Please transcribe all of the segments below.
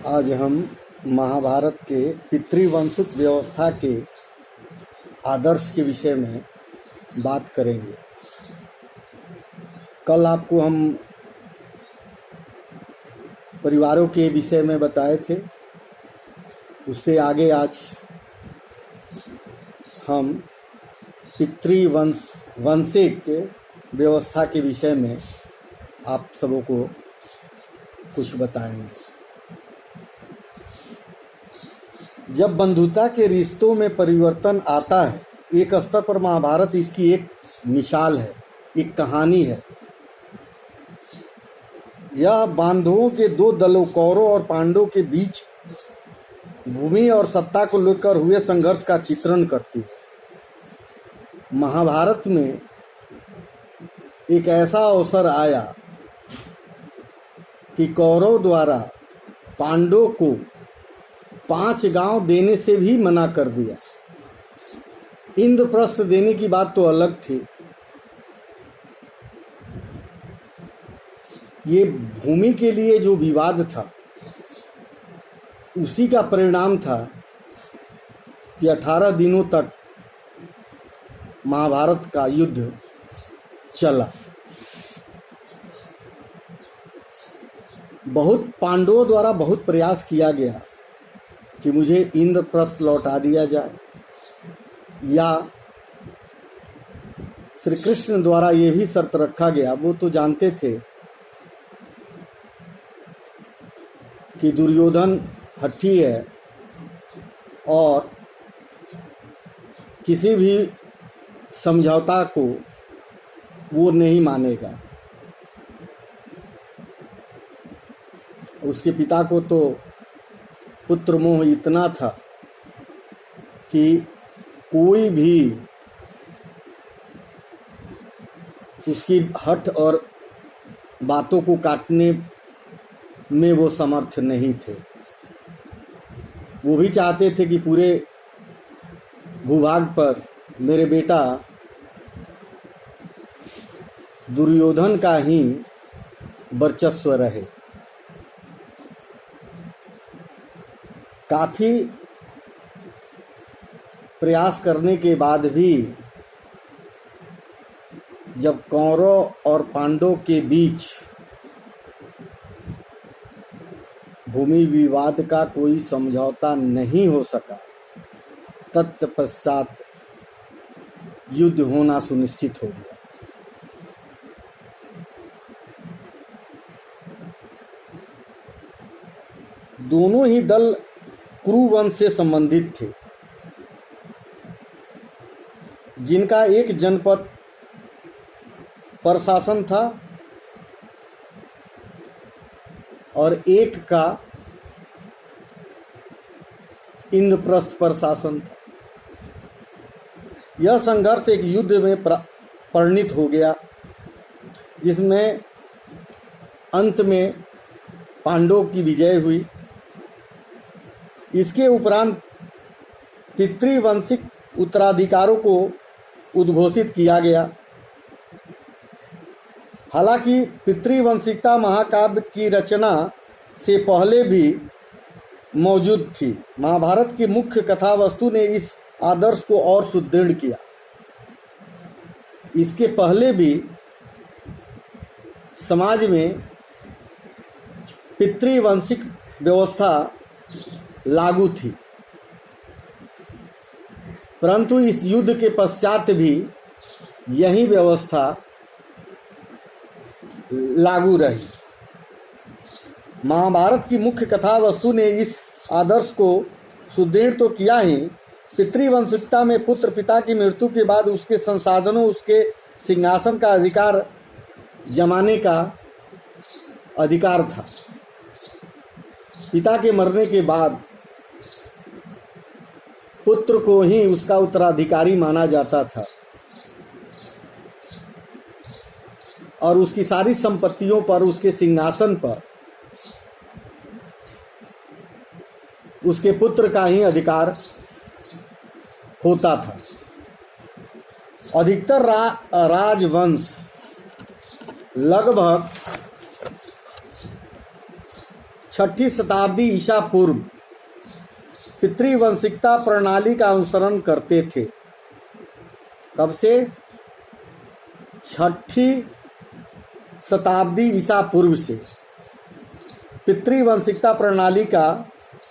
आज हम महाभारत के पितृवंशुक व्यवस्था के आदर्श के विषय में बात करेंगे। कल आपको हम परिवारों के विषय में बताए थे, उससे आगे आज हम पितृवंशिक व्यवस्था के विषय में आप सबों को कुछ बताएंगे। जब बंधुता के रिश्तों में परिवर्तन आता है, एक स्तर पर महाभारत इसकी एक मिसाल है, एक कहानी है। यह बांधवों के दो दलों कौरव और पांडवों के बीच भूमि और सत्ता को लेकर हुए संघर्ष का चित्रण करती है। महाभारत में एक ऐसा अवसर आया कि कौरव द्वारा पांडवों को 5 गांव देने से भी मना कर दिया। इंद्रप्रस्थ देने की बात तो अलग थी। ये भूमि के लिए जो विवाद था, उसी का परिणाम था कि 18 दिनों तक महाभारत का युद्ध चला। बहुत पांडवों द्वारा बहुत प्रयास किया गया कि मुझे इंद्रप्रस्थ लौटा दिया जाए, या श्री कृष्ण द्वारा ये भी शर्त रखा गया। वो तो जानते थे कि दुर्योधन हठी है और किसी भी समझौता को वो नहीं मानेगा। उसके पिता को तो पुत्र मोह इतना था कि कोई भी उसकी हठ और बातों को काटने में वो समर्थ नहीं थे। वो भी चाहते थे कि पूरे भूभाग पर मेरे बेटा दुर्योधन का ही वर्चस्व रहे। काफी प्रयास करने के बाद भी जब कौरव और पांडव के बीच भूमि विवाद का कोई समझौता नहीं हो सका, तत्पश्चात युद्ध होना सुनिश्चित हो गया। दोनों ही दल कुरुवंश से संबंधित थे, जिनका एक जनपद पर शासन था और एक का इंद्रप्रस्थ पर शासन था। यह संघर्ष एक युद्ध में परिणित हो गया, जिसमें अंत में पांडवों की विजय हुई। इसके उपरांत पितृवंशिक उत्तराधिकारों को उद्घोषित किया गया। हालांकि पितृवंशिकता महाकाव्य की रचना से पहले भी मौजूद थी। महाभारत की मुख्य कथा वस्तु ने इस आदर्श को और सुदृढ़ किया। इसके पहले भी समाज में पितृवंशिक व्यवस्था लागू थी, परंतु इस युद्ध के पश्चात भी यही व्यवस्था लागू रही। महाभारत की मुख्य कथा वस्तु ने इस आदर्श को सुदृढ़ तो किया ही, पितृवंशिकता में पुत्र पिता की मृत्यु के बाद उसके संसाधनों, उसके सिंहासन का अधिकार जमाने का अधिकार था। पिता के मरने के बाद पुत्र को ही उसका उत्तराधिकारी माना जाता था और उसकी सारी संपत्तियों पर, उसके सिंहासन पर उसके पुत्र का ही अधिकार होता था। अधिकतर राजवंश लगभग 6ठी शताब्दी ईसा पूर्व पितृवंशिकता प्रणाली का अनुसरण करते थे। कब से? 6ठी शताब्दी ईसा पूर्व से पितृवंशिकता प्रणाली का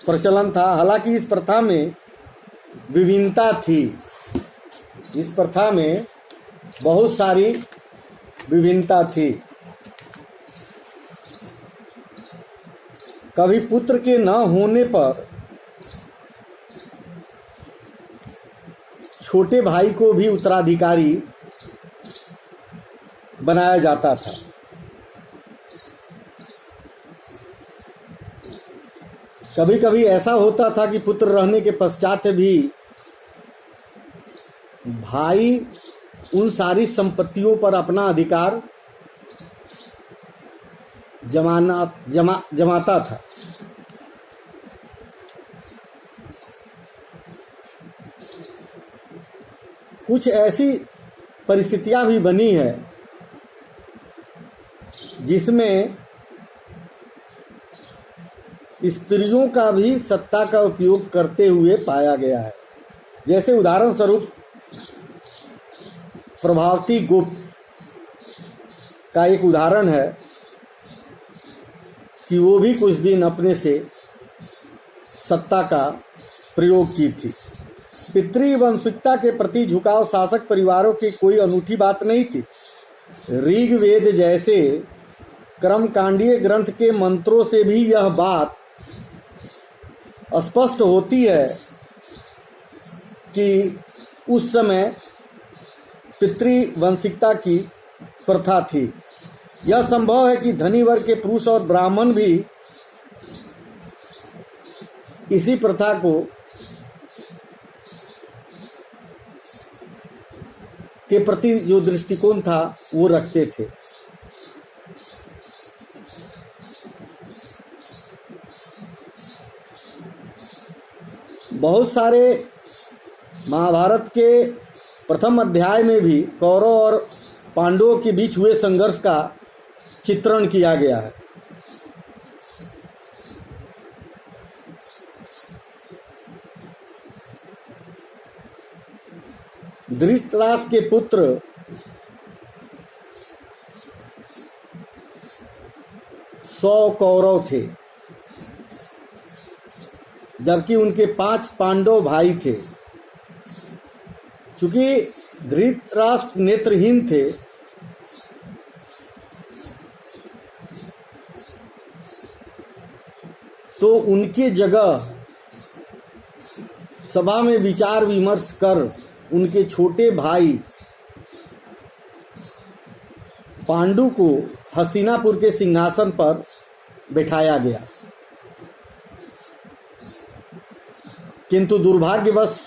प्रचलन था। हालांकि इस प्रथा में विभिन्नता थी, इस प्रथा में बहुत सारी विभिन्नता थी। कभी पुत्र के न होने पर छोटे भाई को भी उत्तराधिकारी बनाया जाता था। कभी कभी ऐसा होता था कि पुत्र रहने के पश्चात भी भाई उन सारी संपत्तियों पर अपना अधिकार जमाता था। कुछ ऐसी परिस्थितियां भी बनी है जिसमें स्त्रियों का भी सत्ता का उपयोग करते हुए पाया गया है। जैसे उदाहरण स्वरूप प्रभावती गुप्त का एक उदाहरण है कि वो भी कुछ दिन अपने से सत्ता का प्रयोग की थी। पितृवंशिकता के प्रति झुकाव शासक परिवारों की कोई अनूठी बात नहीं थी। ऋग्वेद जैसे कर्मकांडीय ग्रंथ के मंत्रों से भी यह बात स्पष्ट होती है कि उस समय पितृवंशिकता की प्रथा थी। यह संभव है कि धनी वर्ग के पुरुष और ब्राह्मण भी इसी प्रथा को के प्रति जो दृष्टिकोण था वो रखते थे। बहुत सारे महाभारत के प्रथम अध्याय में भी कौरव और पांडवों के बीच हुए संघर्ष का चित्रण किया गया है। धृतराष्ट्र के पुत्र सौ कौरव थे, जबकि उनके 5 पांडव भाई थे। चूंकि धृतराष्ट्र नेत्रहीन थे, तो उनकी जगह सभा में विचार विमर्श कर उनके छोटे भाई पांडु को हस्तिनापुर के सिंहासन पर बैठाया गया। किंतु दुर्भाग्यवश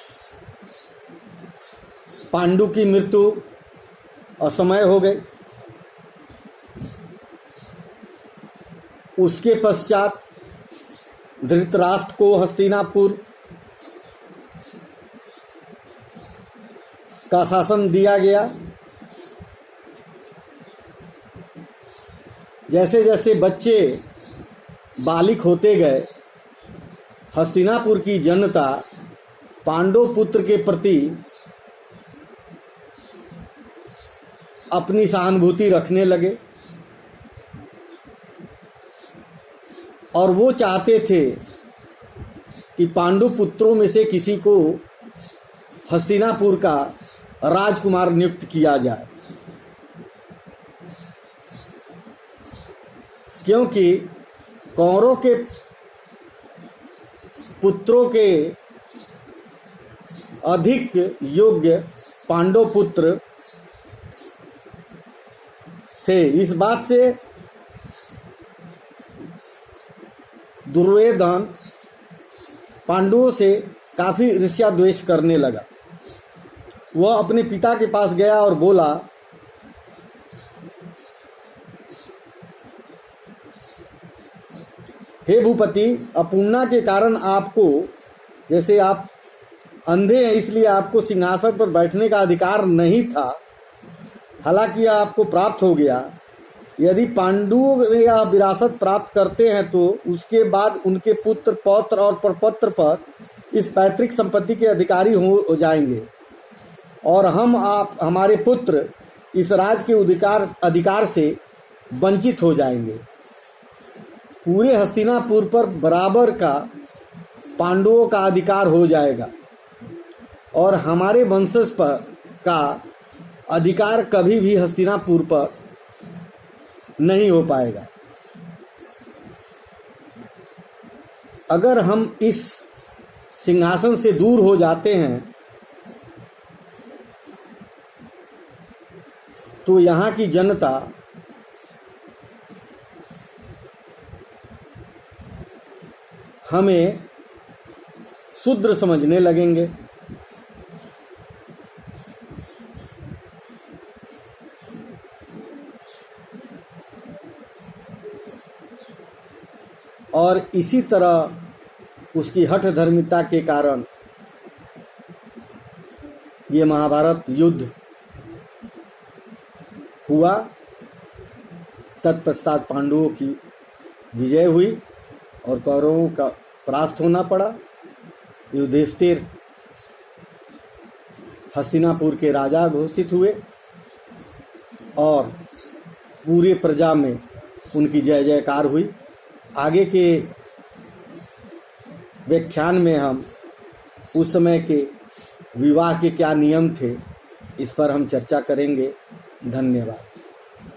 पांडु की मृत्यु असमय हो गई। उसके पश्चात धृतराष्ट्र को हस्तिनापुर का शासन दिया गया। जैसे जैसे बच्चे बालिक होते गए, हस्तिनापुर की जनता पांडव पुत्र के प्रति अपनी सहानुभूति रखने लगे और वो चाहते थे कि पांडु पुत्रों में से किसी को हस्तिनापुर का राजकुमार नियुक्त किया जाए, क्योंकि कौरव के पुत्रों के अधिक योग्य पांडव पुत्र थे। इस बात से दुर्योधन पांडवों से काफी ईर्ष्या द्वेष करने लगा। वह अपने पिता के पास गया और बोला, हे भूपति, अपूर्णा के कारण आपको, जैसे आप अंधे हैं इसलिए आपको सिंहासन पर बैठने का अधिकार नहीं था, हालांकि यह आपको प्राप्त हो गया, यदि पांडु यह विरासत प्राप्त करते हैं तो उसके बाद उनके पुत्र पौत्र और प्रपौत्र पर इस पैतृक संपत्ति के अधिकारी हो जाएंगे और हमारे पुत्र इस राज के अधिकार से वंचित हो जाएंगे। पूरे हस्तिनापुर पर बराबर का पांडवों का अधिकार हो जाएगा और हमारे वंशज पर का अधिकार कभी भी हस्तिनापुर पर नहीं हो पाएगा। अगर हम इस सिंहासन से दूर हो जाते हैं तो यहाँ की जनता हमें शूद्र समझने लगेंगे। और इसी तरह उसकी हठ धर्मिता के कारण ये महाभारत युद्ध हुआ। तत्पश्चात पांडवों की विजय हुई और कौरवों का परास्त होना पड़ा। युधिष्ठिर हस्तिनापुर के राजा घोषित हुए और पूरे प्रजा में उनकी जय जयकार हुई। आगे के व्याख्यान में हम उस समय के विवाह के क्या नियम थे इस पर हम चर्चा करेंगे। धन्यवाद।